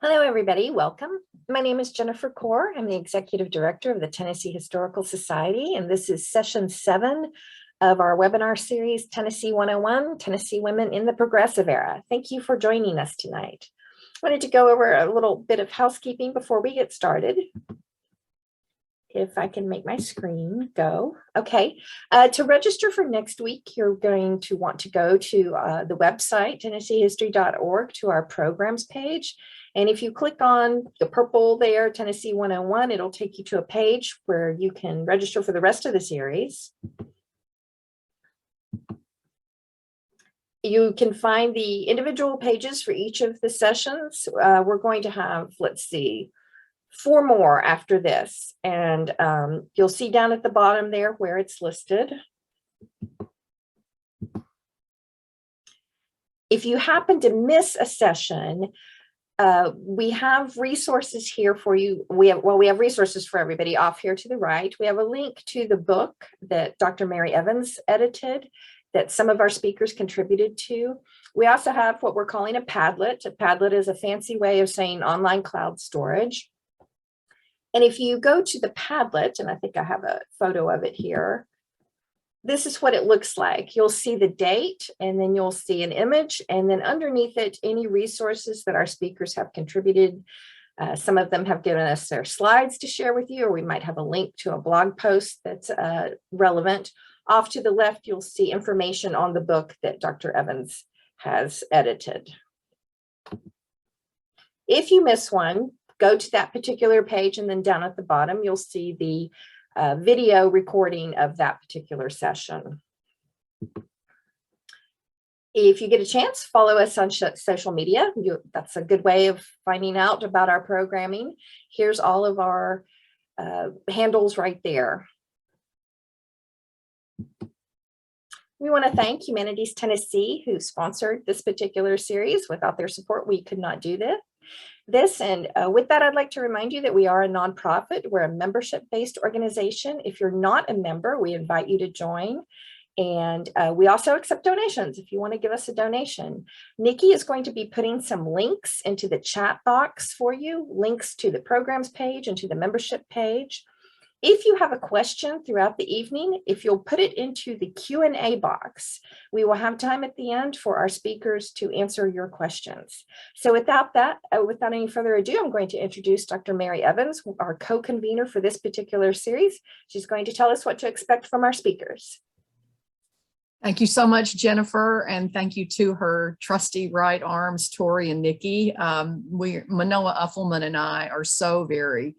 Hello, everybody. Welcome. My name is Jennifer Core. I'm the Executive Director of the Tennessee Historical Society, and this is session 7 of our webinar series, Tennessee 101, Tennessee Women in the Progressive Era. Thank you for joining us tonight. I wanted to go over a little bit of housekeeping before we get started. If I can make my screen go. Okay, to register for next week, you're going to want to go to the website, tennesseehistory.org, to our programs page. And if you click on the purple there, Tennessee 101, it'll take you to a page where you can register for the rest of the series. You can find the individual pages for each of the sessions. We're going to have, let's see, 4 more after this, and you'll see down at the bottom there where it's listed. If you happen to miss a session, we have resources here for you. We have resources for everybody off here to the right. We have a link to the book that Dr. Mary Evans edited that some of our speakers contributed to. We also have what we're calling a Padlet. A Padlet is a fancy way of saying online cloud storage. And if you go to the Padlet, and I think I have a photo of it here, this is what it looks like. You'll see the date, and then you'll see an image, and then underneath it, any resources that our speakers have contributed. Some of them have given us their slides to share with you, or we might have a link to a blog post that's relevant. Off to the left, you'll see information on the book that Dr. Evans has edited. If you miss one, go to that particular page, and then down at the bottom, you'll see the video recording of that particular session. If you get a chance, follow us on social media. That's a good way of finding out about our programming. Here's all of our handles right there. We want to thank Humanities Tennessee, who sponsored this particular series. Without their support, we could not do this. And with that, I'd like to remind you that we are a nonprofit. We're a membership-based organization. If you're not a member, we invite you to join. And we also accept donations if you want to give us a donation. Nikki is going to be putting some links into the chat box for you, links to the programs page and to the membership page. If you have a question throughout the evening, if you'll put it into the Q&A box, we will have time at the end for our speakers to answer your questions. So without any further ado, I'm going to introduce Dr. Mary Evans, our co-convener for this particular series. She's going to tell us what to expect from our speakers. Thank you so much, Jennifer, and thank you to her trusty right arms, Tori and Nikki. Manoa Ulfman and I are so very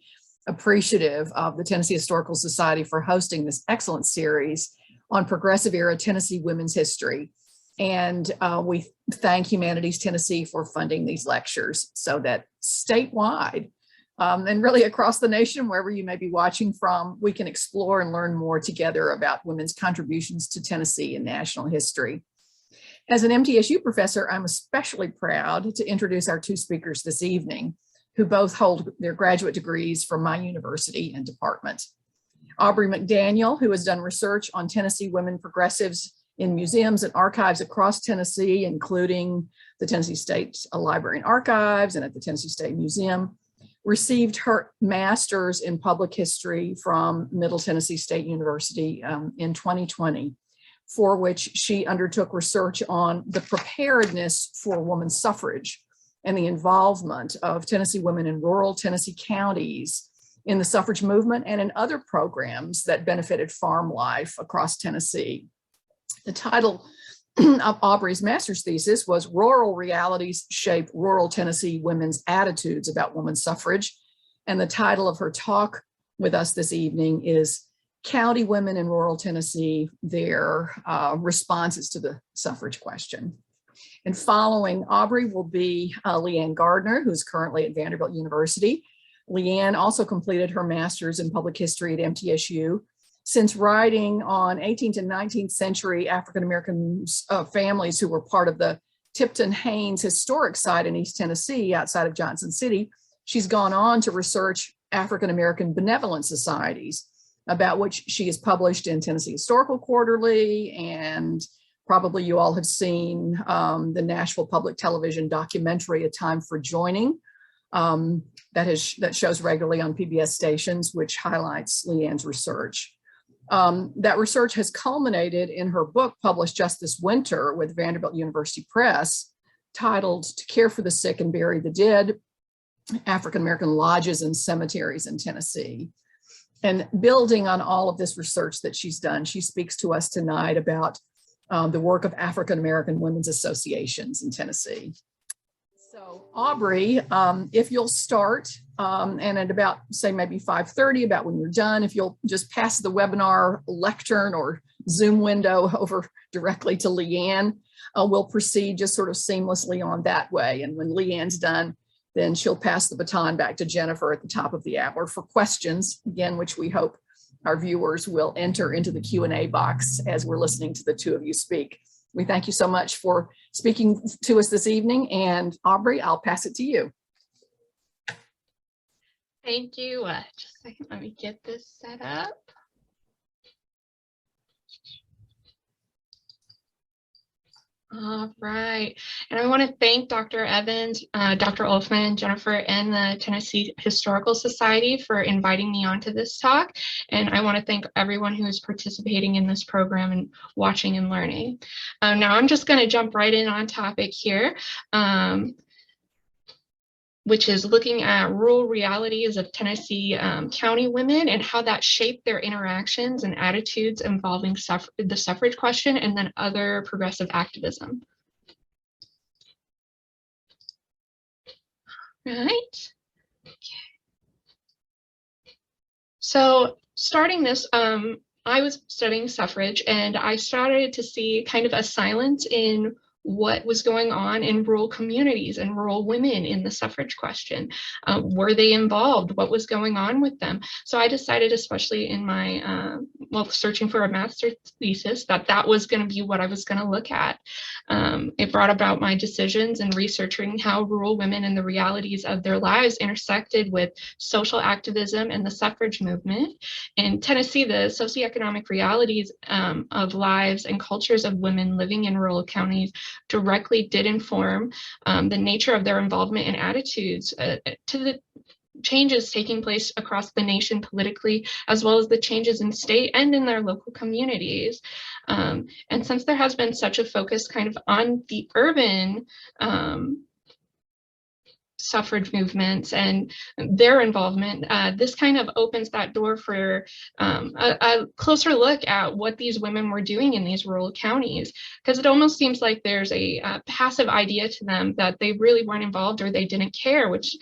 appreciative of the Tennessee Historical Society for hosting this excellent series on progressive era Tennessee women's history. And we thank Humanities Tennessee for funding these lectures so that statewide and really across the nation, wherever you may be watching from, we can explore and learn more together about women's contributions to Tennessee and national history. As an MTSU professor, I'm especially proud to introduce our 2 speakers this evening, who both hold their graduate degrees from my university and department. Aubrie McDaniel, who has done research on Tennessee women progressives in museums and archives across Tennessee, including the Tennessee State Library and Archives and at the Tennessee State Museum, received her master's in public history from Middle Tennessee State University in 2020, for which she undertook research on the preparedness for women's suffrage and the involvement of Tennessee women in rural Tennessee counties in the suffrage movement and in other programs that benefited farm life across Tennessee. The title of Aubrey's master's thesis was Rural Realities Shape Rural Tennessee Women's Attitudes About Women's Suffrage. And the title of her talk with us this evening is County Women in Rural Tennessee, Their Responses to the Suffrage Question. And following Aubrie will be Leigh Ann Gardner, who's currently at Vanderbilt University. Leigh Ann also completed her master's in public history at MTSU. Since writing on 18th and 19th century African-American families who were part of the Tipton Haynes historic site in East Tennessee outside of Johnson City, she's gone on to research African-American benevolent societies, about which she has published in Tennessee Historical Quarterly, and probably you all have seen the Nashville Public Television documentary, A Time for Joining, that shows regularly on PBS stations, which highlights Leigh Ann's research. That research has culminated in her book published just this winter with Vanderbilt University Press, titled "To Care for the Sick and Bury the Dead, African American Lodges and Cemeteries in Tennessee." And building on all of this research that she's done, she speaks to us tonight about the work of African American women's associations in Tennessee. So Aubrie, if you'll start, and at about, say, maybe 5:30, about when you're done, if you'll just pass the webinar lectern or Zoom window over directly to Leigh Ann, we'll proceed just sort of seamlessly on that way. And when Leigh Ann's done, then she'll pass the baton back to Jennifer at the top of the hour for questions, again, which we hope our viewers will enter into the Q&A box as we're listening to the two of you speak. We thank you so much for speaking to us this evening, and Aubrie, I'll pass it to you. Thank you. Just a second, let me get this set up. All right, and I want to thank Dr. Evans, Dr. Ulfman, Jennifer, and the Tennessee Historical Society for inviting me onto this talk. And I want to thank everyone who is participating in this program and watching and learning. Now I'm just going to jump right in on topic here, which is looking at rural realities of Tennessee County women and how that shaped their interactions and attitudes involving the suffrage question and then other progressive activism. Right. Okay. So starting this, I was studying suffrage, and I started to see kind of a silence in what was going on in rural communities and rural women in the suffrage question. Were they involved? What was going on with them? So I decided, especially in my, searching for a master's thesis, that was going to be what I was going to look at. It brought about my decisions in researching how rural women and the realities of their lives intersected with social activism and the suffrage movement. In Tennessee, the socioeconomic realities of lives and cultures of women living in rural counties directly did inform the nature of their involvement and attitudes to the changes taking place across the nation politically, as well as the changes in state and in their local communities. And since there has been such a focus kind of on the urban suffrage movements and their involvement, this kind of opens that door for a closer look at what these women were doing in these rural counties, because it almost seems like there's a passive idea to them that they really weren't involved or they didn't care, which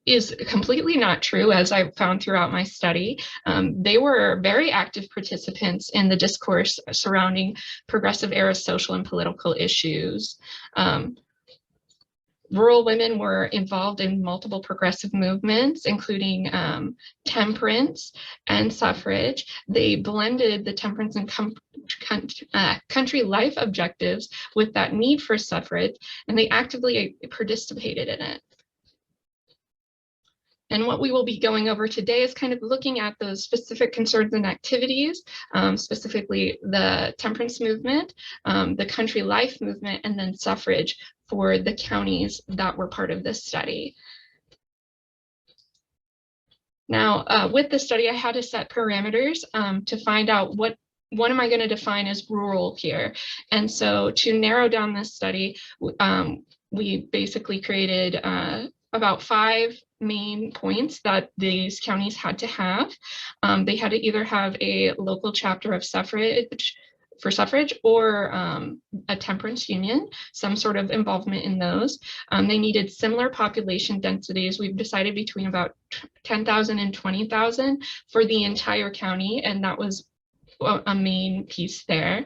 is completely not true, as I found throughout my study. They were very active participants in the discourse surrounding progressive era social and political issues. Rural women were involved in multiple progressive movements, including temperance and suffrage. They blended the temperance and country life objectives with that need for suffrage, and they actively participated in it. And what we will be going over today is kind of looking at those specific concerns and activities, specifically the temperance movement, the country life movement, and then suffrage for the counties that were part of this study. Now, with the study, I had to set parameters to find out what am I going to define as rural here. And so to narrow down this study, we basically created about 5 main points that these counties had to have. They had to either have a local chapter of suffrage or a temperance union, some sort of involvement in those. They needed similar population densities. We've decided between about 10,000 and 20,000 for the entire county, and that was a main piece there.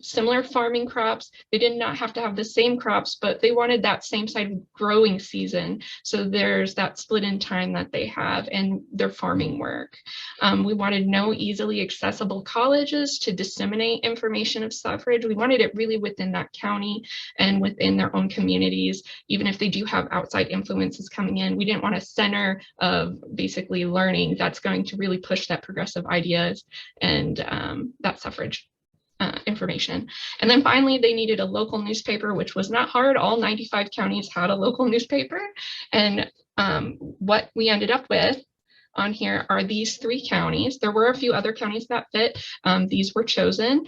Similar farming crops. They did not have to have the same crops, but they wanted that same side of growing season. So there's that split in time that they have in their farming work. We wanted no easily accessible colleges to disseminate information of suffrage. We wanted it really within that county and within their own communities, even if they do have outside influences coming in. We didn't want a center of basically learning that's going to really push that progressive ideas and that suffrage information. And then finally, they needed a local newspaper, which was not hard. All 95 counties had a local newspaper. And what we ended up with on here are these 3 counties. There were a few other counties that fit. These were chosen.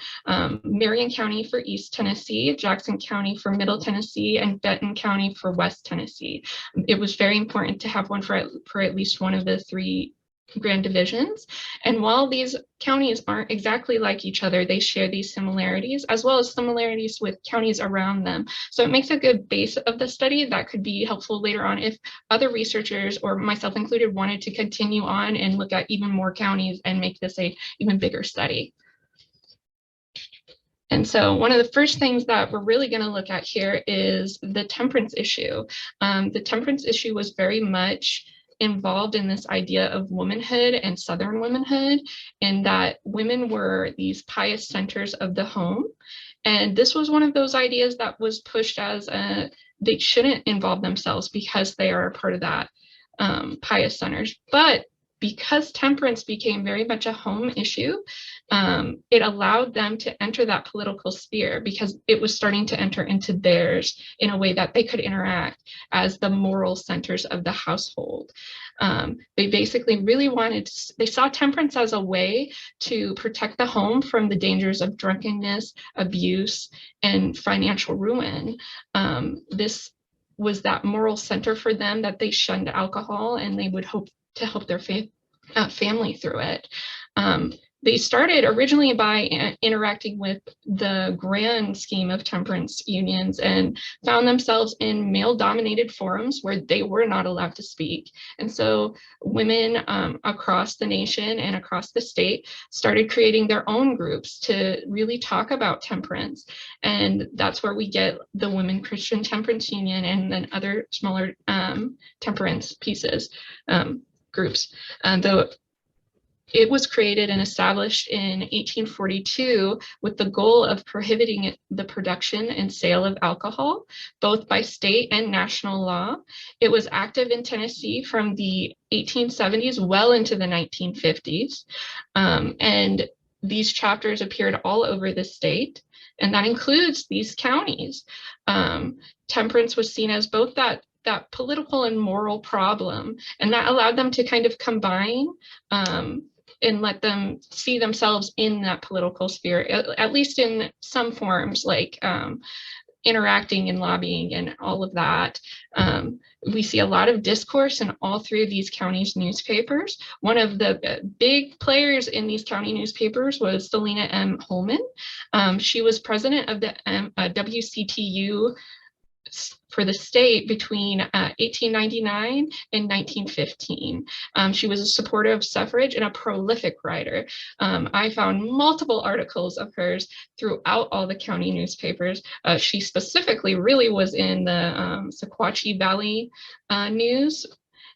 Marion County for East Tennessee, Jackson County for Middle Tennessee, and Benton County for West Tennessee. It was very important to have one for at least one of the 3 grand divisions. And while these counties aren't exactly like each other, they share these similarities as well as similarities with counties around them. So it makes a good base of the study that could be helpful later on if other researchers, or myself included, wanted to continue on and look at even more counties and make this a even bigger study. And so one of the first things that we're really going to look at here is the temperance issue. The temperance issue was very much involved in this idea of womanhood and Southern womanhood, and that women were these pious centers of the home. And this was one of those ideas that was pushed as they shouldn't involve themselves because they are a part of that pious centers. But because temperance became very much a home issue, it allowed them to enter that political sphere because it was starting to enter into theirs in a way that they could interact as the moral centers of the household. They basically really they saw temperance as a way to protect the home from the dangers of drunkenness, abuse, and financial ruin. This was that moral center for them, that they shunned alcohol and they would hope to help their family through it. They started originally by interacting with the grand scheme of temperance unions and found themselves in male-dominated forums where they were not allowed to speak. And so women across the nation and across the state started creating their own groups to really talk about temperance. And that's where we get the Women Christian Temperance Union and then other smaller temperance groups. Though it was created and established in 1842 with the goal of prohibiting the production and sale of alcohol, both by state and national law. It was active in Tennessee from the 1870s well into the 1950s. And these chapters appeared all over the state, and that includes these counties. Temperance was seen as both that political and moral problem, and that allowed them to kind of combine and let them see themselves in that political sphere, at least in some forms, like interacting and lobbying and all of that. We see a lot of discourse in all 3 of these counties' newspapers. One of the big players in these county newspapers was Selina M. Holman. She was president of the WCTU for the state between 1899 and 1915. She was a supporter of suffrage and a prolific writer. I found multiple articles of hers throughout all the county newspapers. She specifically really was in the Sequatchie Valley News.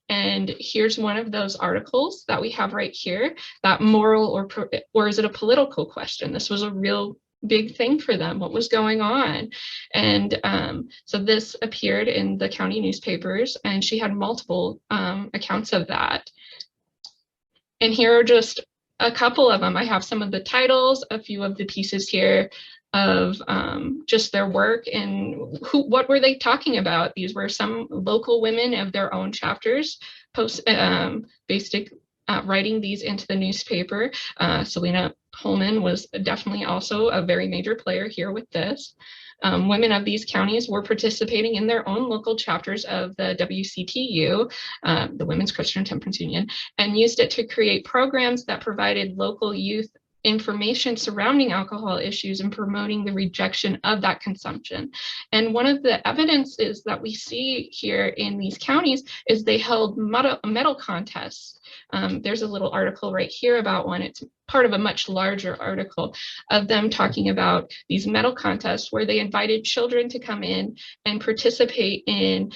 And here's one of those articles that we have right here, that moral or is it a political question? This was a real big thing for them. What was going on? And so this appeared in the county newspapers, and she had multiple accounts of that. And here are just a couple of them. I have some of the titles, a few of the pieces here of just their work and what were they talking about. These were some local women of their own chapters writing these into the newspaper. Selina Holman was definitely also a very major player here with this. Women of these counties were participating in their own local chapters of the WCTU, the Women's Christian Temperance Union, and used it to create programs that provided local youth information surrounding alcohol issues and promoting the rejection of that consumption. And one of the evidences that we see here in these counties is they held medal contests. There's a little article right here about one. It's part of a much larger article of them talking about these medal contests where they invited children to come in and participate in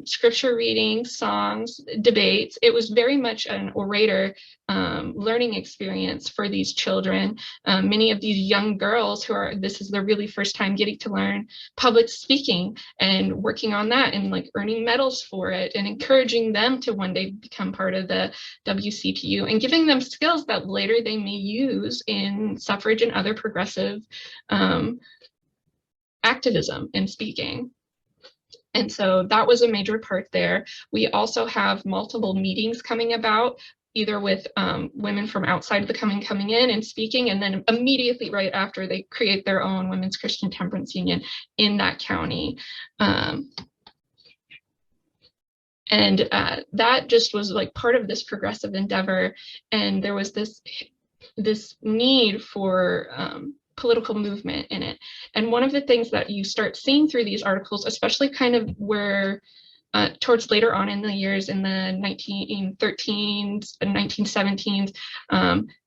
scripture reading, songs, debates. It was very much an orator learning experience for these children. Many of these young girls this is their really first time getting to learn public speaking and working on that and like earning medals for it and encouraging them to one day become part of the WCTU and giving them skills that later they may use in suffrage and other progressive activism and speaking. And so that was a major part there. We also have multiple meetings coming about, either with women from outside of the coming in and speaking, and then immediately right after, they create their own Women's Christian Temperance Union in that county. And that just was like part of this progressive endeavor. And there was this need for political movement in it. And one of the things that you start seeing through these articles, especially kind of where towards later on in the years, in the 1913s and 1917s,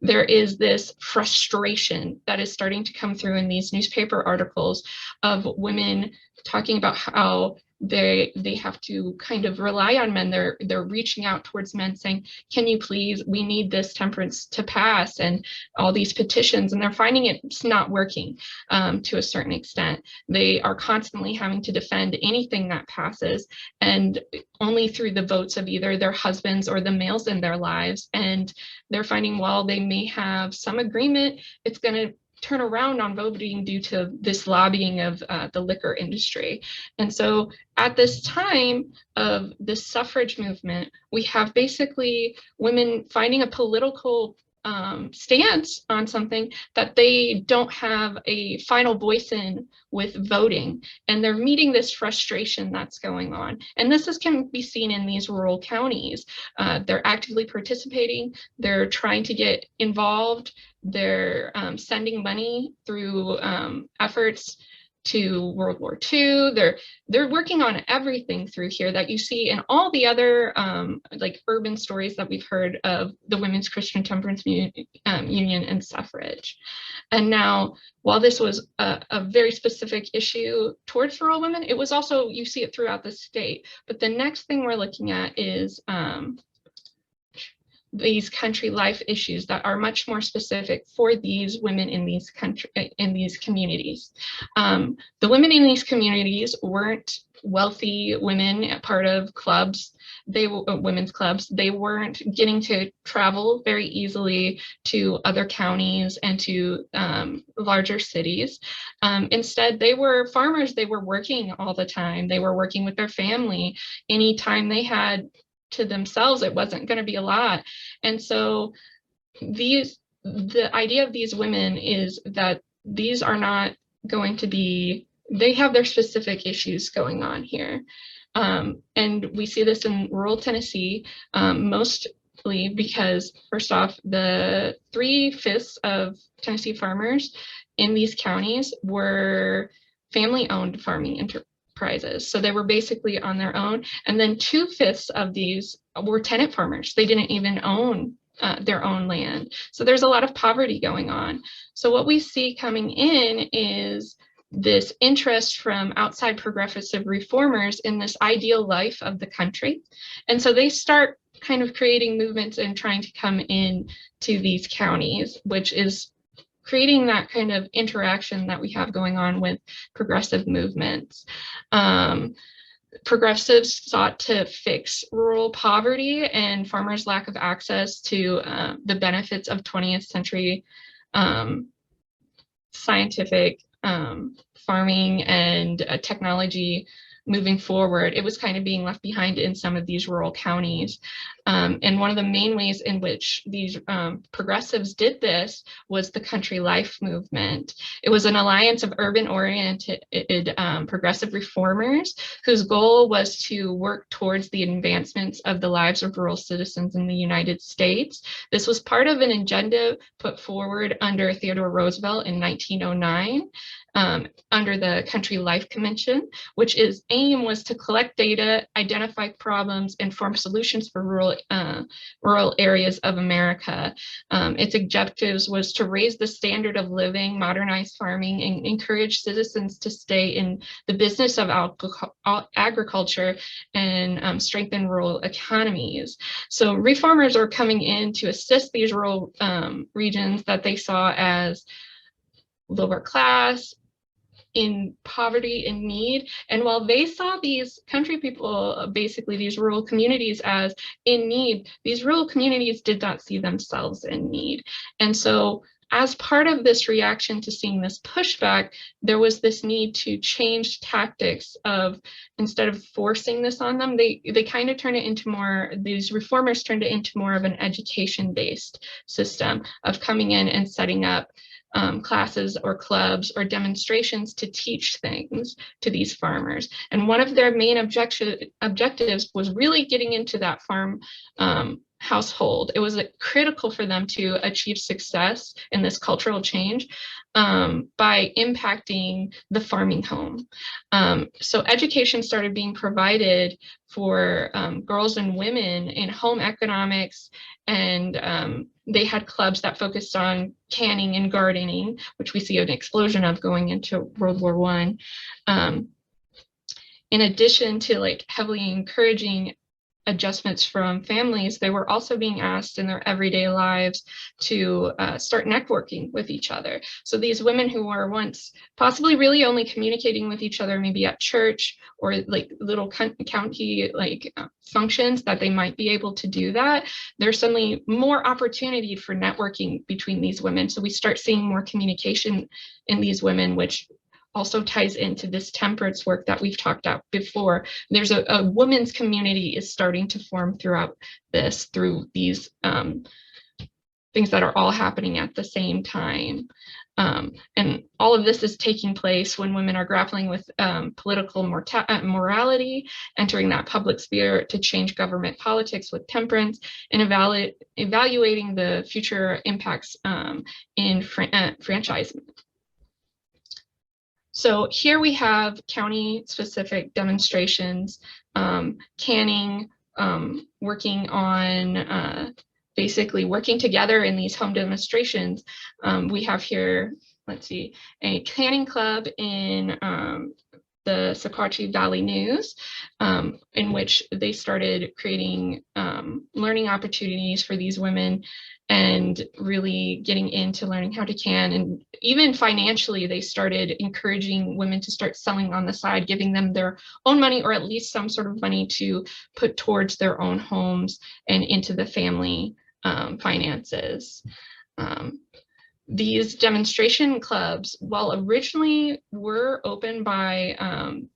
there is this frustration that is starting to come through in these newspaper articles of women talking about how they have to kind of rely on men. They're reaching out towards men saying, can you please, we need this temperance to pass, and all these petitions, and they're finding it's not working to a certain extent. They are constantly having to defend anything that passes, and only through the votes of either their husbands or the males in their lives. And they're finding while they may have some agreement, it's going to turn around on voting due to this lobbying of the liquor industry. And so at this time of the suffrage movement, we have basically women finding a political stance on something that they don't have a final voice in with voting, and they're meeting this frustration that's going on. And this can be seen in these rural counties. They're actively participating, they're trying to get involved, they're sending money through efforts to World War II. They're working on everything through here that you see in all the other like urban stories that we've heard of the Women's Christian Temperance Union and suffrage. And now, while this was a very specific issue towards rural women, it was also, you see it throughout the state. But the next thing we're looking at is these country life issues that are much more specific for these women in these communities. The women in these communities weren't wealthy women, part of clubs, women's clubs. They weren't getting to travel very easily to other counties and to larger cities. Instead, they were farmers. They were working all the time. They were working with their family. Anytime they had to themselves, it wasn't going to be a lot. And so the idea of these women is that these are not going to be, they have their specific issues going on here. And we see this in rural Tennessee, mostly because, first off, the 3/5 of Tennessee farmers in these counties were family-owned farming enterprises. So they were basically on their own. And then 2/5 of these were tenant farmers. They didn't even own their own land. So there's a lot of poverty going on. So what we see coming in is this interest from outside progressive reformers in this ideal life of the country. And so they start kind of creating movements and trying to come in to these counties, which is creating that kind of interaction that we have going on with progressive movements. Progressives sought to fix rural poverty and farmers' lack of access to the benefits of 20th century scientific farming and technology moving forward. It was kind of being left behind in some of these rural counties. And one of the main ways in which these progressives did this was the country life movement. It was an alliance of urban-oriented progressive reformers whose goal was to work towards the advancements of the lives of rural citizens in the United States. This was part of an agenda put forward under Theodore Roosevelt in 1909. Under the Country Life Commission, which its aim was to collect data, identify problems, and form solutions for rural areas of America. Its objectives was to raise the standard of living, modernize farming, and encourage citizens to stay in the business of agriculture and strengthen rural economies. So reformers are coming in to assist these rural regions that they saw as lower class, in poverty, in need. And while they saw these country people, basically these rural communities, as in need, these rural communities did not see themselves in need. And so as part of this reaction to seeing this pushback, there was this need to change tactics of, instead of forcing this on them, they kind of turned it into more, these reformers turned it into more of an education-based system of coming in and setting up classes or clubs or demonstrations to teach things to these farmers. And one of their main objectives was really getting into that farm household. It was critical for them to achieve success in this cultural change by impacting the farming home. So education started being provided for girls and women in home economics, and they had clubs that focused on canning and gardening, which we see an explosion of going into World War I. In addition to like heavily encouraging adjustments from families, they were also being asked in their everyday lives to start networking with each other. So these women who were once possibly really only communicating with each other, maybe at church or like little county like functions that they might be able to do that, there's suddenly more opportunity for networking between these women. So we start seeing more communication in these women, which also ties into this temperance work that we've talked about before. There's a women's community is starting to form throughout this, through these things that are all happening at the same time. And all of this is taking place when women are grappling with political morality, entering that public sphere to change government politics with temperance, and evaluating the future impacts in franchisement. So here we have county-specific demonstrations, canning, working on basically working together in these home demonstrations. We have here, let's see, a canning club in the Sequatchie Valley News, in which they started creating learning opportunities for these women and really getting into learning how to can. And even financially, they started encouraging women to start selling on the side, giving them their own money, or at least some sort of money to put towards their own homes and into the family finances. These demonstration clubs, while originally were opened by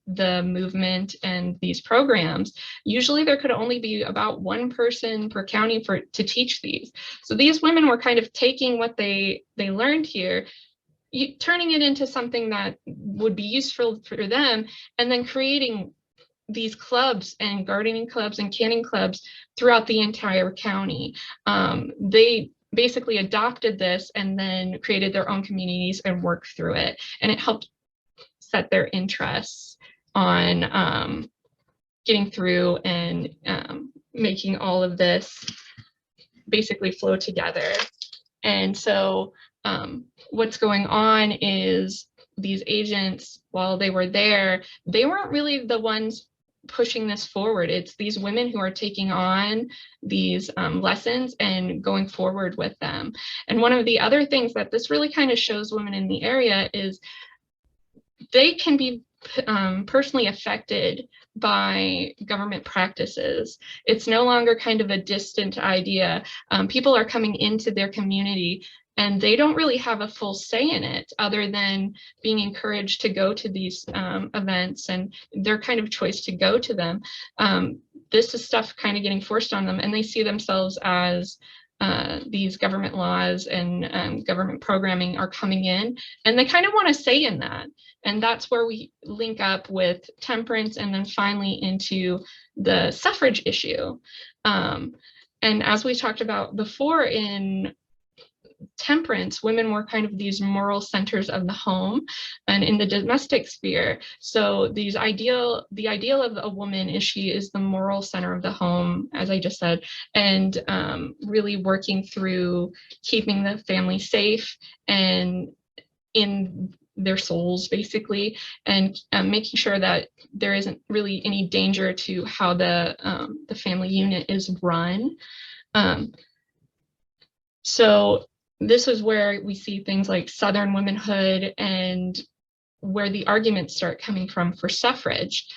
the movement and these programs, usually there could only be about one person per county to teach these. So these women were kind of taking what they learned here, turning it into something that would be useful for them, and then creating these clubs and gardening clubs and canning clubs throughout the entire county. They basically adopted this and then created their own communities and worked through it. And it helped set their interests on getting through and making all of this basically flow together. And so what's going on is these agents, while they were there, they weren't really the ones pushing this forward. It's these women who are taking on these lessons and going forward with them. And one of the other things that this really kind of shows women in the area is they can be personally affected by government practices. It's no longer kind of a distant idea. People are coming into their community and they don't really have a full say in it, other than being encouraged to go to these events and their kind of choice to go to them. This is stuff kind of getting forced on them, and they see themselves as these government laws and government programming are coming in, and they kind of want to say in that. And that's where we link up with temperance, and then finally into the suffrage issue. And as we talked about before, in temperance, women were kind of these moral centers of the home and in the domestic sphere. So the ideal of a woman is she is the moral center of the home, as I just said, and really working through keeping the family safe and in their souls, basically, and making sure that there isn't really any danger to how the family unit is run. So this is where we see things like Southern womanhood and where the arguments start coming from for suffrage.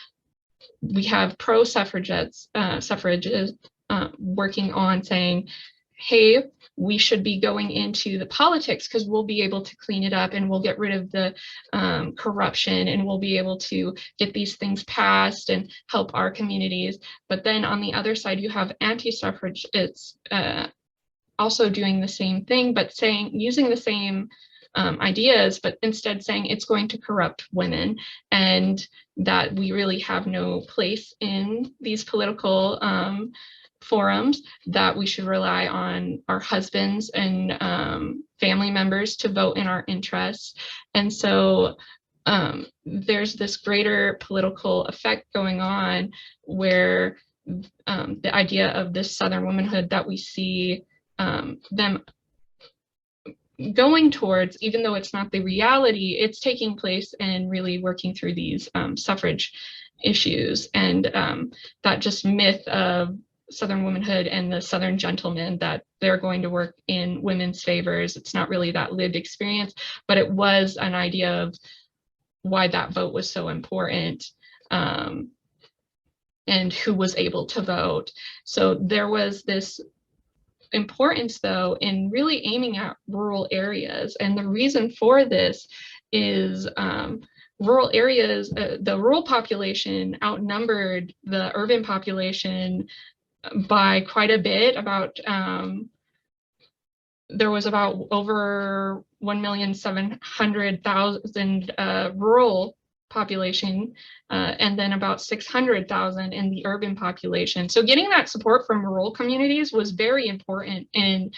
We have pro-suffragettes, suffragists working on saying, hey, we should be going into the politics because we'll be able to clean it up and we'll get rid of the corruption and we'll be able to get these things passed and help our communities. But then on the other side, you have anti-suffrage. It's also doing the same thing, but using the same ideas, but instead saying it's going to corrupt women and that we really have no place in these political forums, that we should rely on our husbands and family members to vote in our interests. And so there's this greater political effect going on where the idea of this Southern womanhood that we see them going towards, even though it's not the reality, it's taking place and really working through these suffrage issues. And that just myth of Southern womanhood and the Southern gentleman, that they're going to work in women's favors. It's not really that lived experience, but it was an idea of why that vote was so important and who was able to vote. So there was this importance, though, in really aiming at rural areas. And the reason for this is rural areas, the rural population outnumbered the urban population by quite a bit. About there was about over 1,700,000 rural population, and then about 600,000 in the urban population. So getting that support from rural communities was very important in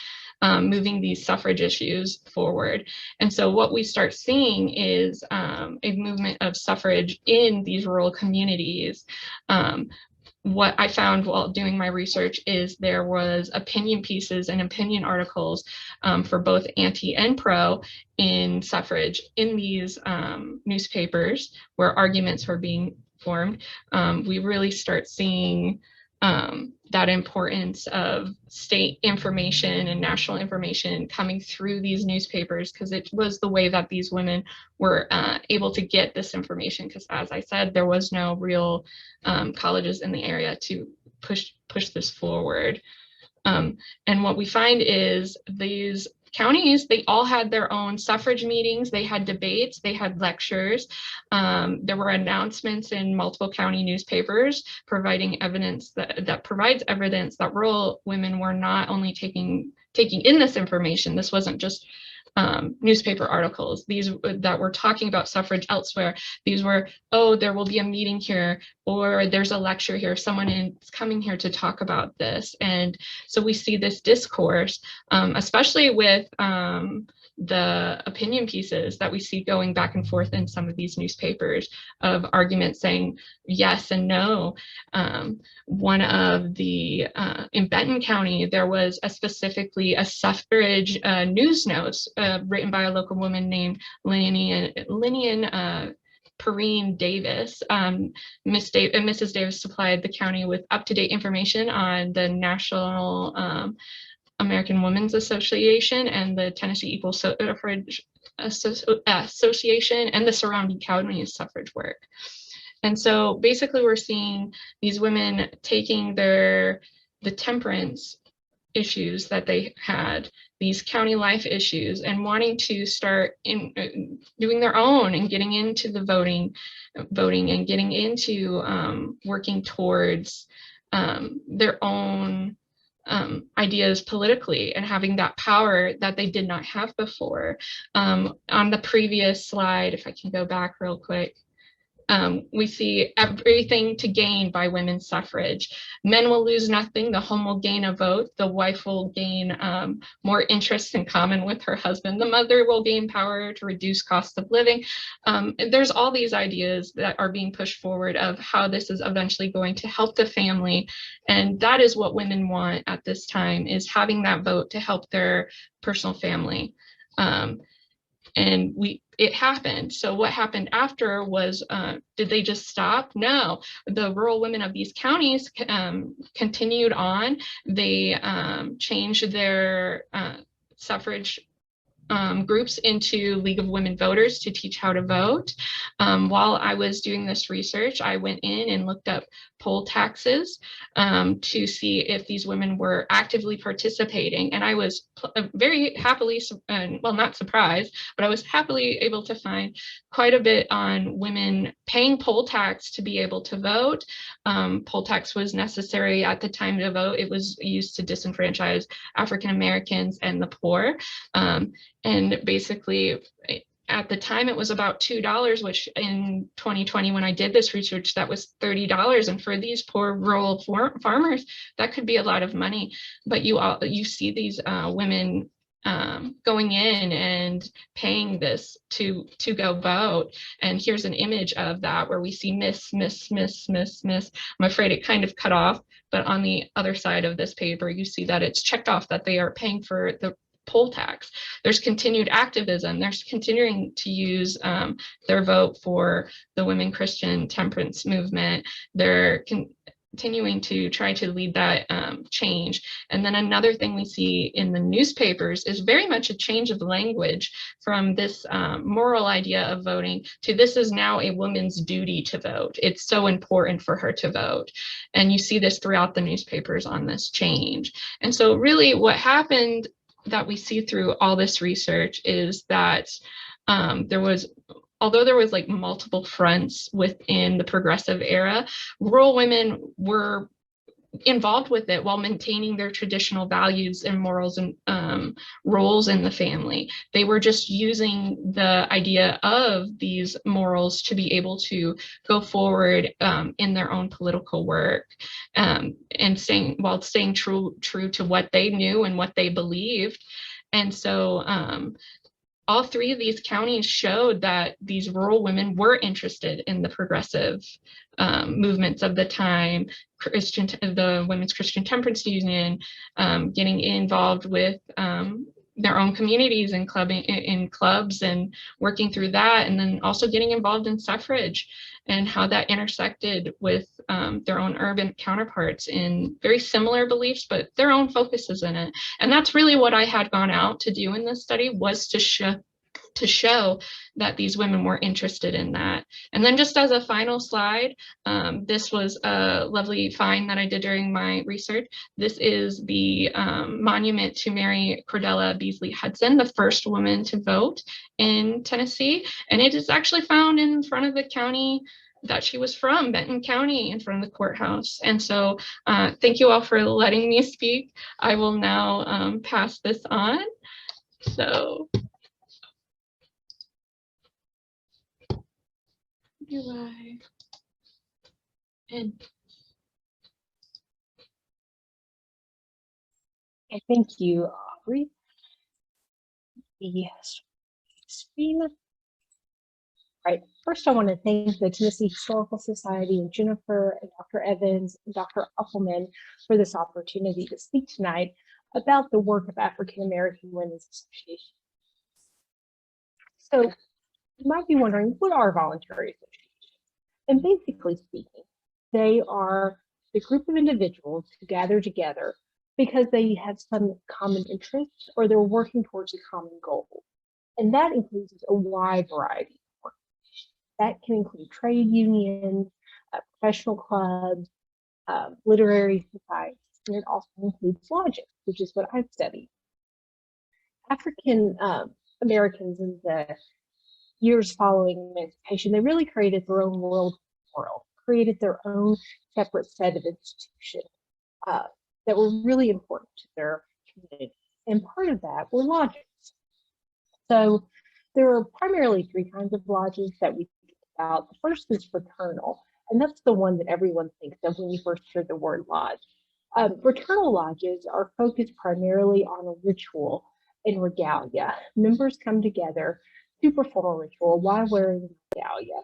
moving these suffrage issues forward. And so what we start seeing is a movement of suffrage in these rural communities. What I found while doing my research is there was opinion pieces and opinion articles for both anti and pro in suffrage in these newspapers where arguments were being formed. We really start seeing that importance of state information and national information coming through these newspapers, because it was the way that these women were able to get this information, because as I said, there was no real colleges in the area to push this forward. And what we find is these counties, they all had their own suffrage meetings, they had debates, they had lectures. There were announcements in multiple county newspapers providing evidence that provides evidence that rural women were not only taking in this information. This wasn't just newspaper articles, these that were talking about suffrage elsewhere. These were, oh, there will be a meeting here, or there's a lecture here, someone is coming here to talk about this. And so we see this discourse, especially with the opinion pieces that we see going back and forth in some of these newspapers of arguments saying yes and no. One of the, in Benton County, there was specifically a suffrage news notes written by a local woman named Leigh Ann Perrine Davis. Mrs. Davis supplied the county with up-to-date information on the National American Women's Association and the Tennessee Equal Suffrage Association and the surrounding counties' suffrage work. And so basically we're seeing these women taking the temperance issues that they had, these county life issues, and wanting to start doing their own and getting into the voting and getting into working towards their own ideas politically and having that power that they did not have before. On the previous slide, if I can go back real quick, we see everything to gain by women's suffrage. Men will lose nothing, the home will gain a vote, the wife will gain more interests in common with her husband, the mother will gain power to reduce cost of living. There's all these ideas that are being pushed forward of how this is eventually going to help the family. And that is what women want at this time, is having that vote to help their personal family. And it happened. So what happened after was, did they just stop? No, the rural women of these counties continued on. They changed their suffrage groups into League of Women Voters to teach how to vote. While I was doing this research, I went in and looked up poll taxes to see if these women were actively participating. And I was very happily, well, not surprised, but I was happily able to find quite a bit on women paying poll tax to be able to vote. Poll tax was necessary at the time to vote. It was used to disenfranchise African Americans and the poor. And basically, at the time, it was about $2, which in 2020, when I did this research, that was $30. And for these poor rural farmers, that could be a lot of money. But you see these women going in and paying this to go vote. And here's an image of that where we see miss. I'm afraid it kind of cut off, but on the other side of this paper, you see that it's checked off that they are paying for the poll tax. There's continued activism. There's continuing to use their vote for the women Christian temperance movement. They're continuing to try to lead that change. And then another thing we see in the newspapers is very much a change of language from this moral idea of voting to this is now a woman's duty to vote. It's so important for her to vote. And you see this throughout the newspapers on this change. And so really what happened that we see through all this research is that although there was like multiple fronts within the progressive era, rural women were involved with it while maintaining their traditional values and morals and roles in the family. They were just using the idea of these morals to be able to go forward in their own political work, and staying true to what they knew and what they believed. And so all three of these counties showed that these rural women were interested in the progressive movements of the time, the Women's Christian Temperance Union, getting involved with their own communities and in clubs and working through that, and then also getting involved in suffrage and how that intersected with their own urban counterparts in very similar beliefs, but their own focuses in it. And that's really what I had gone out to do in this study, was to show that these women were interested in that. And then just as a final slide, this was a lovely find that I did during my research. This is the monument to Mary Cordella Beasley Hudson, the first woman to vote in Tennessee. And it is actually found in front of the county that she was from, Benton County, in front of the courthouse. And so thank you all for letting me speak. I will now pass this on. So Thank you, Aubrey. Yes. Screen. All right. First, I want to thank the Tennessee Historical Society and Jennifer and Dr. Evans and Dr. Ulfman for this opportunity to speak tonight about the work of African American Women's Association. So you might be wondering, what are voluntary associations? And basically speaking, they are the group of individuals who gather together because they have some common interests or they're working towards a common goal. And that includes a wide variety of organizations. That can include trade unions, professional clubs, literary societies, and it also includes lodges, which is what I've studied. African Americans in the years following emancipation, they really created their own world, created their own separate set of institutions that were really important to their community. And part of that were lodges. So there are primarily three kinds of lodges that we think about. The first is fraternal, and that's the one that everyone thinks of when you first hear the word lodge. Fraternal lodges are focused primarily on a ritual and regalia. Members come together to perform a ritual while wearing regalia.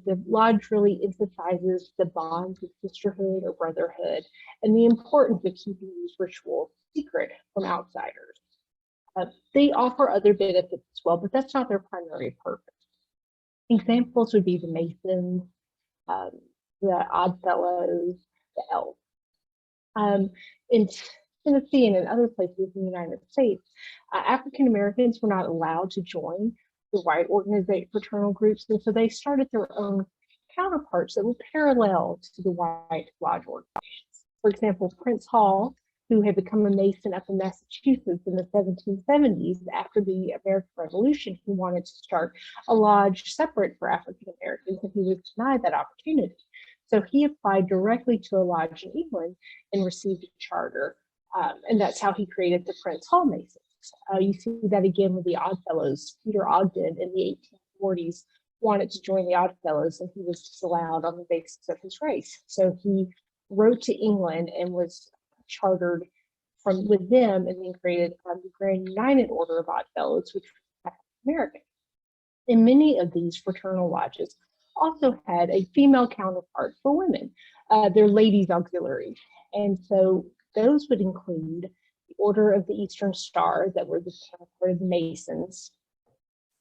The lodge really emphasizes the bonds of sisterhood or brotherhood and the importance of keeping these rituals secret from outsiders. They offer other benefits as well, but that's not their primary purpose. Examples would be the Masons, the Odd Fellows, the Elves. In Tennessee and in other places in the United States, African Americans were not allowed to join the white organized fraternal groups, and so they started their own counterparts that were parallel to the white lodge organizations. For example, Prince Hall, who had become a Mason up in Massachusetts in the 1770s after the American Revolution, he wanted to start a lodge separate for African Americans, and he was denied that opportunity. So he applied directly to a lodge in England and received a charter, and that's how he created the Prince Hall Masons. You see that again with the Oddfellows. Peter Ogden in the 1840s wanted to join the Oddfellows, and he was disallowed on the basis of his race. So he wrote to England and was chartered from with them, and then created the Grand United Order of Oddfellows, which was African American. And many of these fraternal lodges also had a female counterpart for women, their ladies' auxiliaries. And so those would include the Order of the Eastern Star, that were the counterpart of the Masons,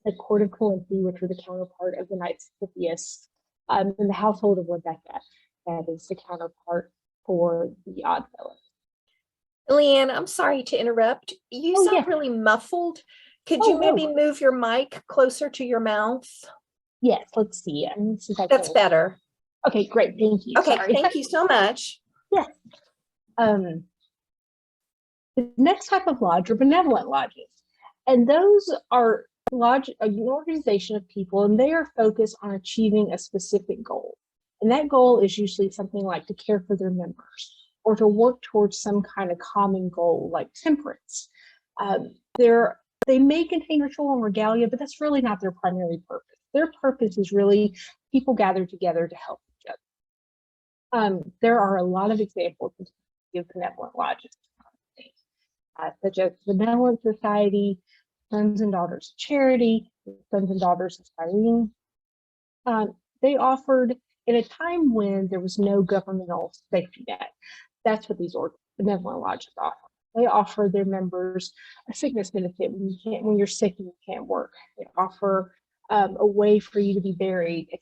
the Court of Colinthi, which were the counterpart of the Knights of Pythias, and the Household of Rebecca, that is the counterpart for the Oddfellows. Leigh Ann, I'm sorry to interrupt. You Oh, sound yeah. really muffled. Could Oh, you maybe no. move your mic closer to your mouth? Yes, let's see. And see if I That's can. better. Okay, great. Thank you. Okay, Sorry. thank you so much. Yes. The next type of lodge are benevolent lodges. And those are an organization of people, and they are focused on achieving a specific goal. And that goal is usually something like to care for their members or to work towards some kind of common goal like temperance. They may contain ritual and regalia, but that's really not their primary purpose. Their purpose is really people gather together to help each other. There are a lot of examples of benevolent lodges, such as the Benevolent Society, Sons and Daughters of Charity, Sons and Daughters of Cyrene. They offered, in a time when there was no governmental safety net, that's what these benevolent lodges offer. They offer their members a sickness benefit when you're sick and you can't work. They offer a way for you to be buried if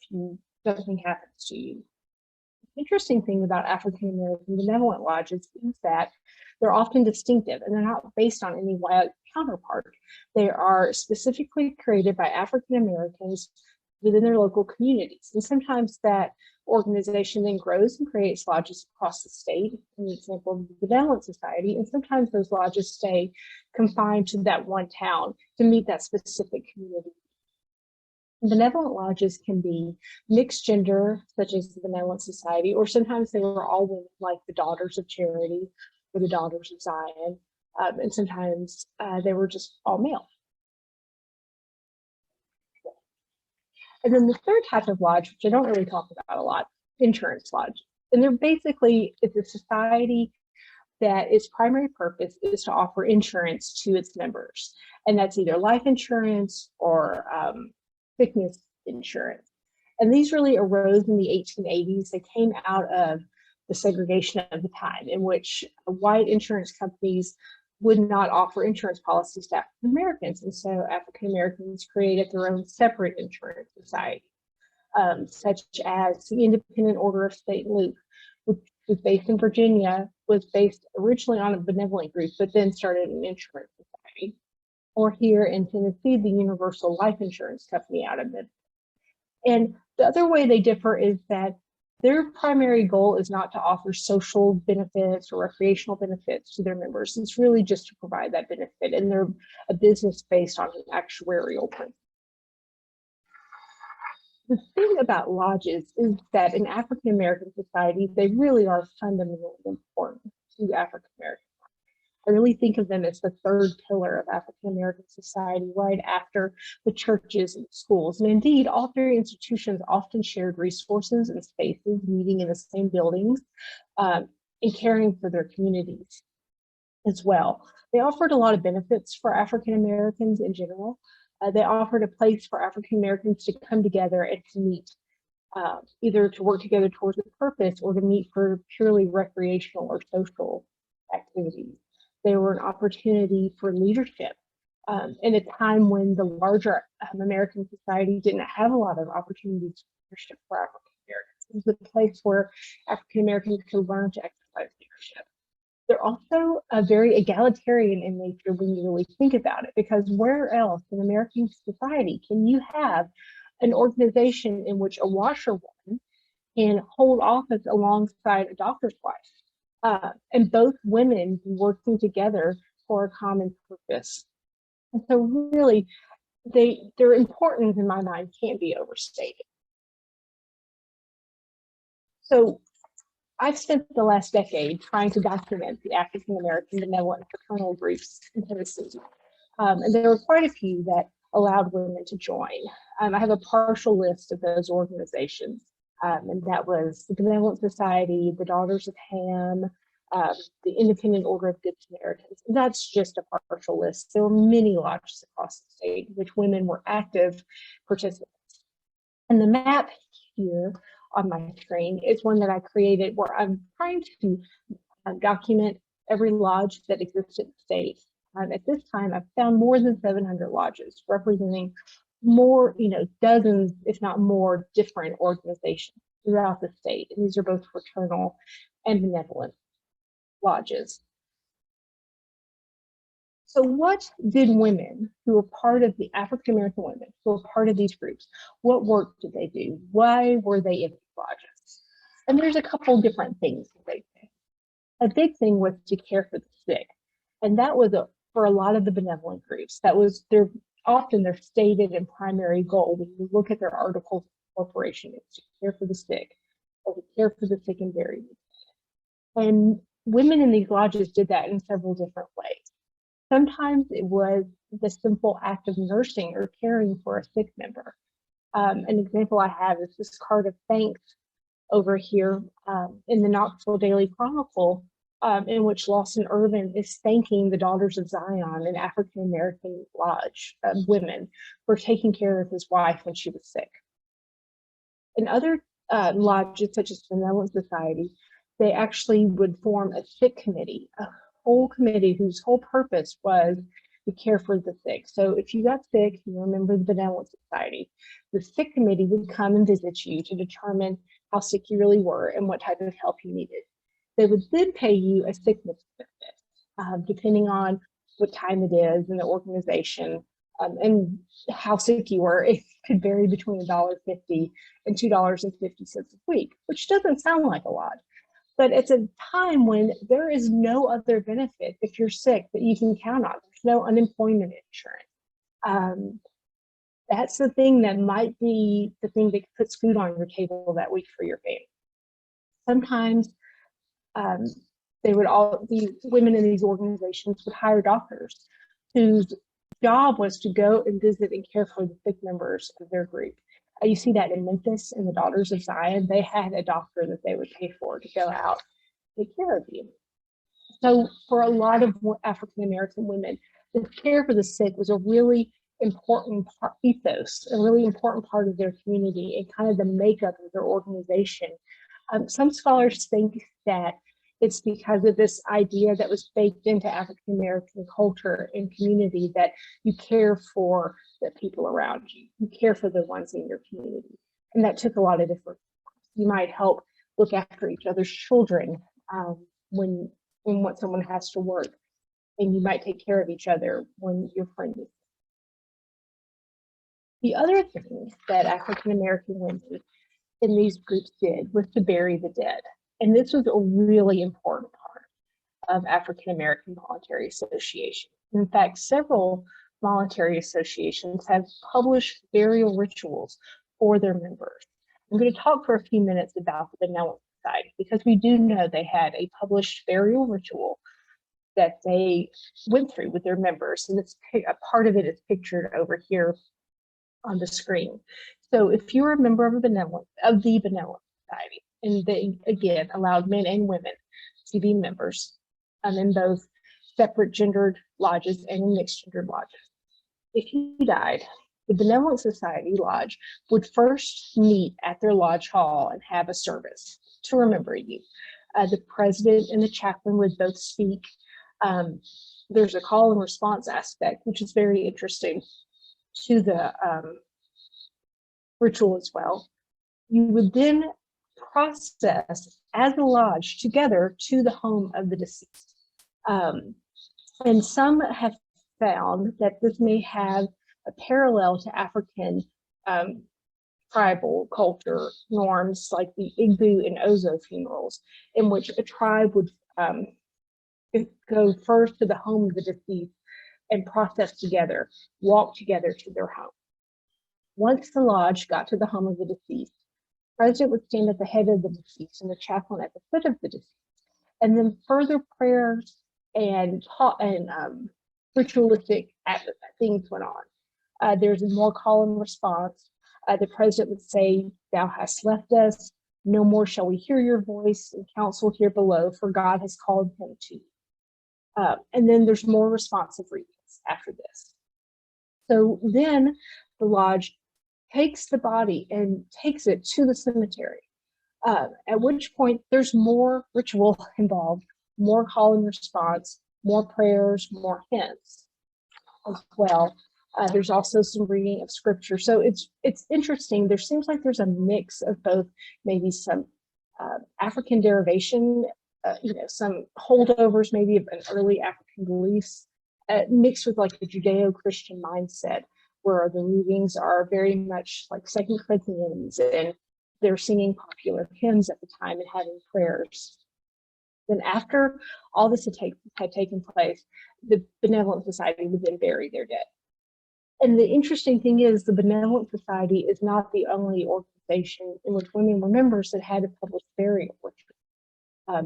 something happens to you. The interesting thing about African American benevolent lodges is that they're often distinctive, and they're not based on any white counterpart. They are specifically created by African Americans within their local communities. And sometimes that organization then grows and creates lodges across the state, in the example of the Benevolent Society, and sometimes those lodges stay confined to that one town to meet that specific community. Benevolent lodges can be mixed gender, such as the Benevolent Society, or sometimes they were all women, like the Daughters of Charity or the Daughters of Zion, and sometimes they were just all male. And then the third type of lodge, which I don't really talk about a lot, insurance lodge. And they're basically, it's a society that its primary purpose is to offer insurance to its members. And that's either life insurance or sickness insurance. And these really arose in the 1880s. They came out of the segregation of the time, in which white insurance companies would not offer insurance policies to African Americans. And so African Americans created their own separate insurance society, such as the Independent Order of St. Luke, which was based in Virginia, was based originally on a benevolent group, but then started an insurance society. Or here in Tennessee, the Universal Life Insurance Company out of Memphis. And the other way they differ is that their primary goal is not to offer social benefits or recreational benefits to their members. It's really just to provide that benefit, and they're a business based on an actuarial principle. The thing about lodges is that in African American societies, they really are fundamentally important to African Americans. I really think of them as the third pillar of African American society, right after the churches and schools. And indeed, all three institutions often shared resources and spaces, meeting in the same buildings, and caring for their communities as well. They offered a lot of benefits for African Americans in general. They offered a place for African Americans to come together and to meet, either to work together towards a purpose or to meet for purely recreational or social activities. They were an opportunity for leadership in a time when the larger American society didn't have a lot of opportunities for leadership for African Americans. It was a place where African Americans could learn to exercise leadership. They're also very egalitarian in nature when you really think about it, because where else in American society can you have an organization in which a washerwoman can hold office alongside a doctor's wife, and both women working together for a common purpose? And so really, their importance in my mind can't be overstated. So I've spent the last decade trying to document the African American benevolent fraternal groups in Tennessee. And there were quite a few that allowed women to join. I have a partial list of those organizations, and that was the Benevolent Society, the Daughters of Ham, the Independent Order of Good Samaritans. And that's just a partial list. There were many lodges across the state in which women were active participants. And the map here on my screen is one that I created where I'm trying to document every lodge that exists in the state. At this time, I've found more than 700 lodges representing more, dozens, if not more, different organizations throughout the state. And these are both fraternal and benevolent lodges. So what did women who were part of the African American women who were part of these groups, what work did they do? Why were they in these lodges? And there's a couple different things that they did. A big thing was to care for the sick. And that was for a lot of the benevolent groups, that was often their stated and primary goal when you look at their articles of incorporation, is to care for the sick, or to care for the sick and buried. And women in these lodges did that in several different ways. Sometimes it was the simple act of nursing or caring for a sick member. An example I have is this card of thanks over here in the Knoxville Daily Chronicle, in which Lawson Irvin is thanking the Daughters of Zion, an African American lodge of women, for taking care of his wife when she was sick. In other lodges, such as the Benevolent Society, they actually would form a sick committee, a whole committee whose whole purpose was to care for the sick. So if you got sick, you remember the Benevolent Society, the sick committee would come and visit you to determine how sick you really were and what type of help you needed. They would then pay you a sickness benefit, depending on what time it is and the organization, and how sick you were. It could vary between $1.50 and $2.50 a week, which doesn't sound like a lot. But it's a time when there is no other benefit if you're sick that you can count on. There's no unemployment insurance. That's the thing that might be the thing that puts food on your table that week for your family. Sometimes the women in these organizations would hire doctors whose job was to go and visit and care for the sick members of their group. You see that in Memphis in the Daughters of Zion. They had a doctor that they would pay for to go out and take care of you. So for a lot of African American women, the care for the sick was a really important ethos, a really important part of their community and kind of the makeup of their organization. Some scholars think that it's because of this idea that was baked into African American culture and community that you care for the people around you, you care for the ones in your community. And that took a lot of different forms. You might help look after each other's children when someone has to work, and you might take care of each other when your friend is. The other thing that African American women in these groups did was to bury the dead. And this was a really important part of African American voluntary association. In fact, several voluntary associations have published burial rituals for their members. I'm going to talk for a few minutes about the Benevolent Society because we do know they had a published burial ritual that they went through with their members, and a part of it is pictured over here on the screen. So if you're a member of the Benevolent Society, and they again allowed men and women to be members in both separate gendered lodges and in mixed gendered lodges. If you died, the Benevolent Society Lodge would first meet at their lodge hall and have a service to remember you. The president and the chaplain would both speak. There's a call and response aspect, which is very interesting to the ritual as well. You would then process as a lodge together to the home of the deceased. And some have found that this may have a parallel to African tribal culture norms, like the Igbo and Ozo funerals, in which a tribe would go first to the home of the deceased and process together, walk together to their home. Once the lodge got to the home of the deceased, the president would stand at the head of the deceased and the chaplain at the foot of the deceased, and then further prayers and ritualistic things went on. There's a more call and response. The president would say, "Thou hast left us, no more shall we hear your voice and counsel here below, for God has called him to you." And then there's more responsive readings after this. So then the lodge takes the body and takes it to the cemetery, at which point there's more ritual involved, more call and response, more prayers, more hymns as well. There's also some reading of scripture. So it's interesting. There seems like there's a mix of both, maybe some African derivation, some holdovers maybe of an early African beliefs, mixed with like the Judeo-Christian mindset, where the readings are very much like 2 Corinthians, and they're singing popular hymns at the time and having prayers. Then after all this had taken place, the Benevolent Society would then bury their dead. And the interesting thing is, the Benevolent Society is not the only organization in which women were members that had a public burial ritual.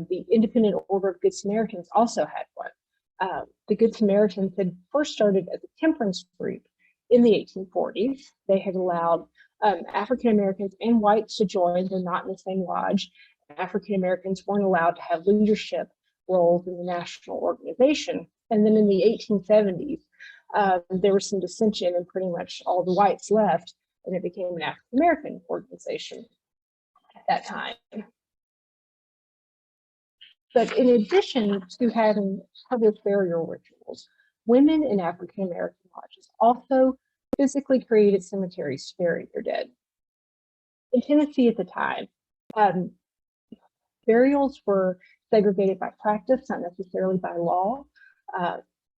The Independent Order of Good Samaritans also had one. The Good Samaritans had first started as a temperance group in the 1840s. They had allowed African Americans and whites to join. They're not in the same lodge. African Americans weren't allowed to have leadership roles in the national organization. And then in the 1870s, there was some dissension, and pretty much all the whites left, and it became an African American organization at that time. But in addition to having public burial rituals, women in African American lodges also physically created cemeteries to bury their dead. In Tennessee at the time, burials were segregated by practice, not necessarily by law,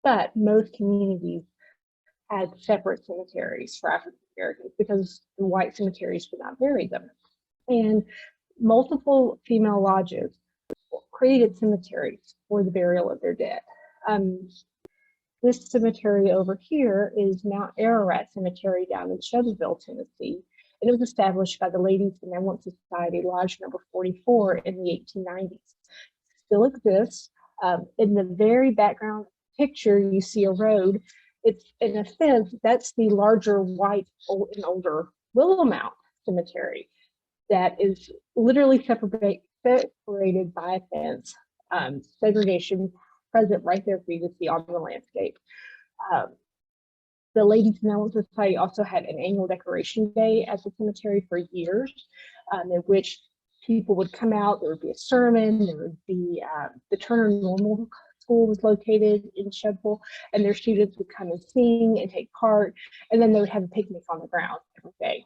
but most communities had separate cemeteries for African Americans because the white cemeteries would not bury them. And multiple female lodges created cemeteries for the burial of their dead. This cemetery over here is Mount Ararat Cemetery down in Shelbyville, Tennessee, and it was established by the Ladies Benevolent Society, Lodge number 44 in the 1890s. Still exists. In the very background picture, you see a road. It's, in a sense, that's the larger white and older Willowmount Cemetery that is literally separated by a fence. Segregation present right there for you to see on the landscape. The Ladies Benevolent Society also had an annual decoration day at the cemetery for years, in which people would come out. There would be a sermon. There would be the Turner Normal School was located in Shelbyville, and their students would come and sing and take part, and then they would have a picnic on the ground every day.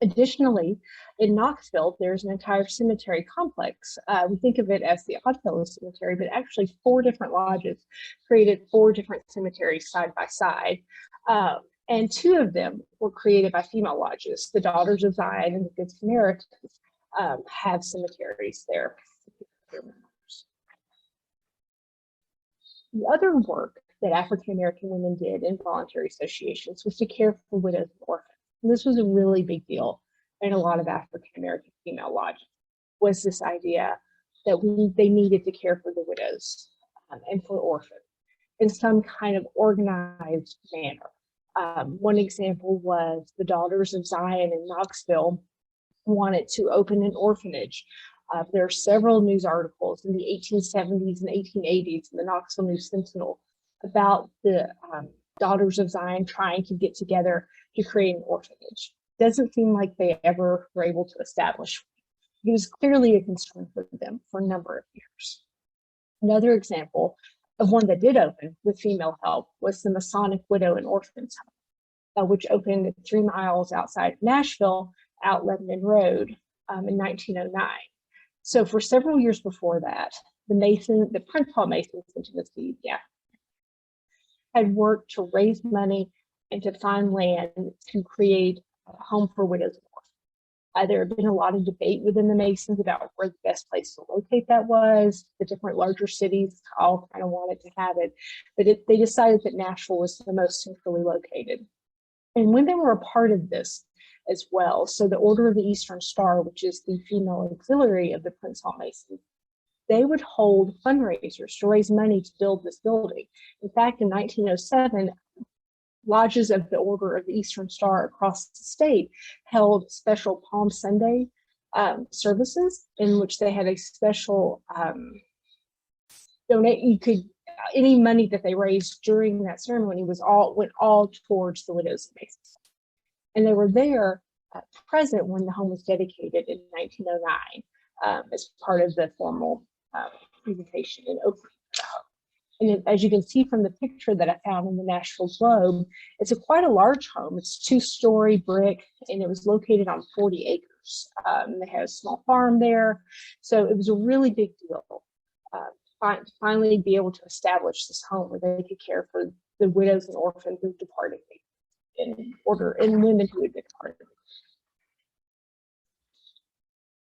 Additionally, in Knoxville, there's an entire cemetery complex. We think of it as the Oddfellow Cemetery, but actually 4 different lodges created 4 different cemeteries side by side. And 2 of them were created by female lodges. The Daughters of Zion and the Good Samaritans have cemeteries there. The other work that African American women did in voluntary associations was to care for widows and orphans. And this was a really big deal in a lot of African American female lodges, was this idea that they needed to care for the widows and for orphans in some kind of organized manner. One example was the Daughters of Zion in Knoxville wanted to open an orphanage. There are several news articles in the 1870s and 1880s in the Knoxville News Sentinel about the Daughters of Zion trying to get together to create an orphanage. Doesn't seem like they ever were able to establish. It was clearly a concern for them for a number of years. Another example of one that did open with female help was the Masonic Widow and Orphans Home, which opened 3 miles outside of Nashville, out Lebanon Road, in 1909. So for several years before that, the Prince Hall Masons in Tennessee, had worked to raise money and to find land to create a home for widows and orphans. There had been a lot of debate within the Masons about where the best place to locate that was. The different larger cities all kind of wanted to have it, but they decided that Nashville was the most centrally located. And women were a part of this as well. So the Order of the Eastern Star, which is the female auxiliary of the Prince Hall Masons, they would hold fundraisers to raise money to build this building. In fact, in 1907, lodges of the Order of the Eastern Star across the state held special Palm Sunday services in which they had a special any money that they raised during that ceremony went all towards the widows and Masons. And they were there present when the home was dedicated in 1909 as part of the formal presentation in Aubrie. And as you can see from the picture that I found in the Nashville Globe, it's quite a large home. It's 2-story brick, and it was located on 40 acres. They had a small farm there, so it was a really big deal to finally be able to establish this home where they could care for the widows and orphans who departed and women who had departed.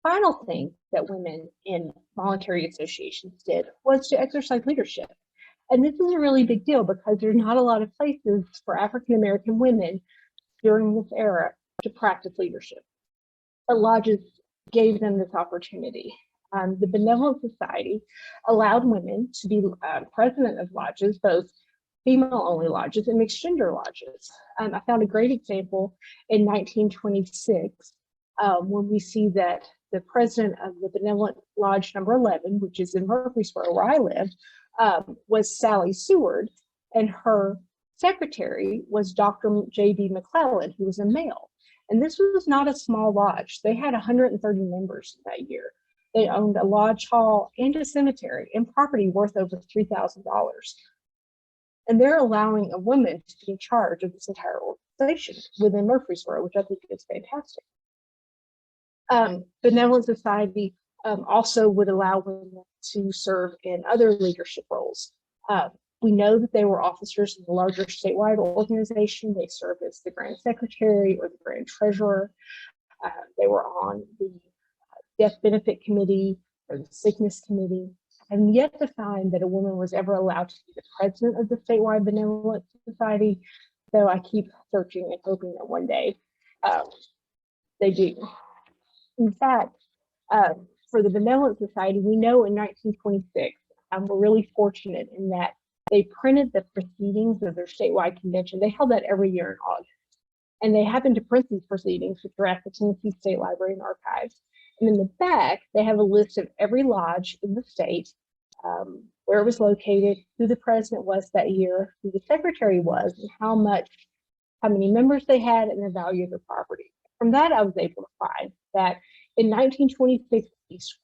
Final thing that women in voluntary associations did was to exercise leadership. And this is a really big deal because there's not a lot of places for African American women during this era to practice leadership. The lodges gave them this opportunity. The Benevolent Society allowed women to be president of lodges, both female-only lodges and mixed gender lodges. I found a great example in 1926 when we see that the president of the Benevolent Lodge number 11, which is in Murfreesboro, where I live, was Sally Seward, and her secretary was Dr. J.B. McClellan, who was a male. And this was not a small lodge. They had 130 members that year. They owned a lodge hall and a cemetery and property worth over $3,000. And they're allowing a woman to be in charge of this entire organization within Murfreesboro, which I think is fantastic. Benevolent Society also would allow women to serve in other leadership roles. We know that they were officers in the larger statewide organization. They served as the Grand Secretary or the Grand Treasurer. They were on the Death Benefit Committee or the Sickness Committee. I'm yet to find that a woman was ever allowed to be the president of the statewide Benevolent Society, though I keep searching and hoping that one day they do. In fact, for the Benevolent Society, we know in 1926, we're really fortunate in that they printed the proceedings of their statewide convention. They held that every year in August. And they happened to print these proceedings, which are at the Tennessee State Library and Archives. And in the back, they have a list of every lodge in the state, where it was located, who the president was that year, who the secretary was, and how many members they had, and the value of the property. From that, I was able to find that in 1926,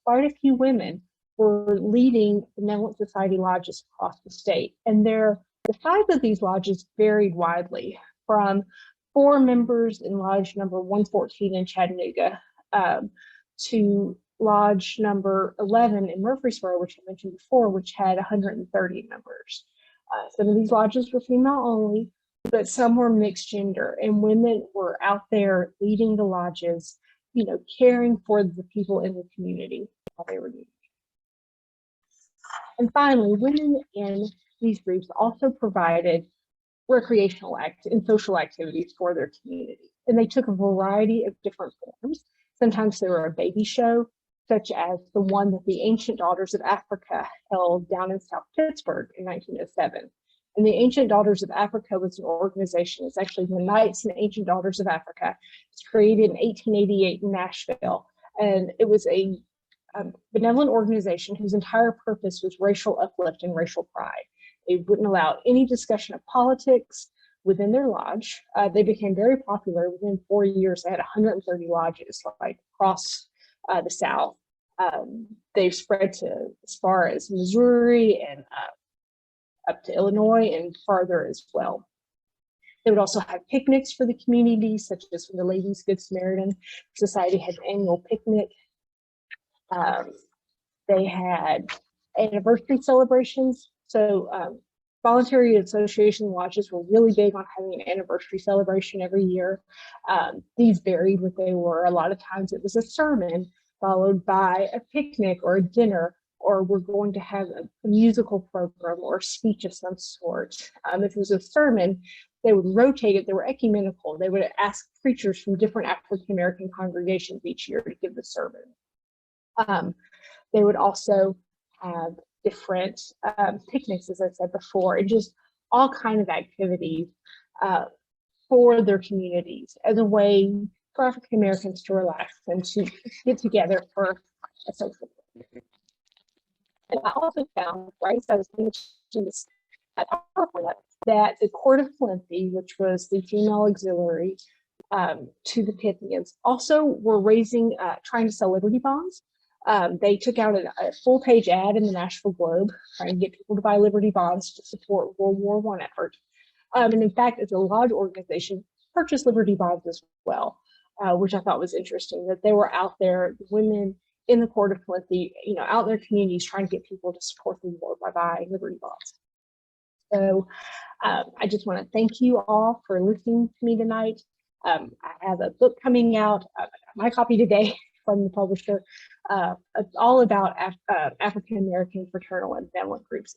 quite a few women were leading Benevolent Society lodges across the state. And the size of these lodges varied widely, from 4 members in lodge number 114 in Chattanooga to lodge number 11 in Murfreesboro, which I mentioned before, which had 130 members. Some of these lodges were female only, but some were mixed gender, and women were out there leading the lodges, caring for the people in the community while they were needed. And finally, women in these groups also provided recreational and social activities for their community. And they took a variety of different forms. Sometimes they were a baby show, such as the one that the Ancient Daughters of Africa held down in South Pittsburgh in 1907. And the Ancient Daughters of Africa was an organization. It's actually the Knights and Ancient Daughters of Africa. It's created in 1888 in Nashville. And it was a benevolent organization whose entire purpose was racial uplift and racial pride. They wouldn't allow any discussion of politics within their lodge. They became very popular. Within 4 years, they had 130 lodges across the South. They've spread to as far as Missouri and up to Illinois and farther as well. They would also have picnics for the community, such as when the Ladies' Good Samaritan Society had an annual picnic. They had anniversary celebrations. So voluntary association lodges were really big on having an anniversary celebration every year. These varied what they were. A lot of times it was a sermon followed by a picnic or a dinner, or we're going to have a musical program or a speech of some sort. If it was a sermon, they would rotate it. They were ecumenical. They would ask preachers from different African-American congregations each year to give the sermon. They would also have different picnics, as I said before, and just all kinds of activities for their communities as a way for African Americans to relax and to get together for a social event. And I also found, right, so I was mentioning this at PowerPoint, that the Court of Plenty, which was the female auxiliary to the Pythians, also were raising, trying to sell Liberty bonds. They took out a full-page ad in the Nashville Globe trying to get people to buy Liberty bonds to support World War I effort. And in fact, as a lodge organization, purchased Liberty bonds as well, which I thought was interesting, that they were out there, women in the Court of Plenty, you know, out in their communities trying to get people to support the war by buying Liberty bonds. So I just want to thank you all for listening to me tonight. I have a book coming out, my copy today from the publisher, all about African-American fraternal and benevolent groups.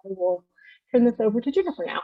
I will turn this over to Jennifer now.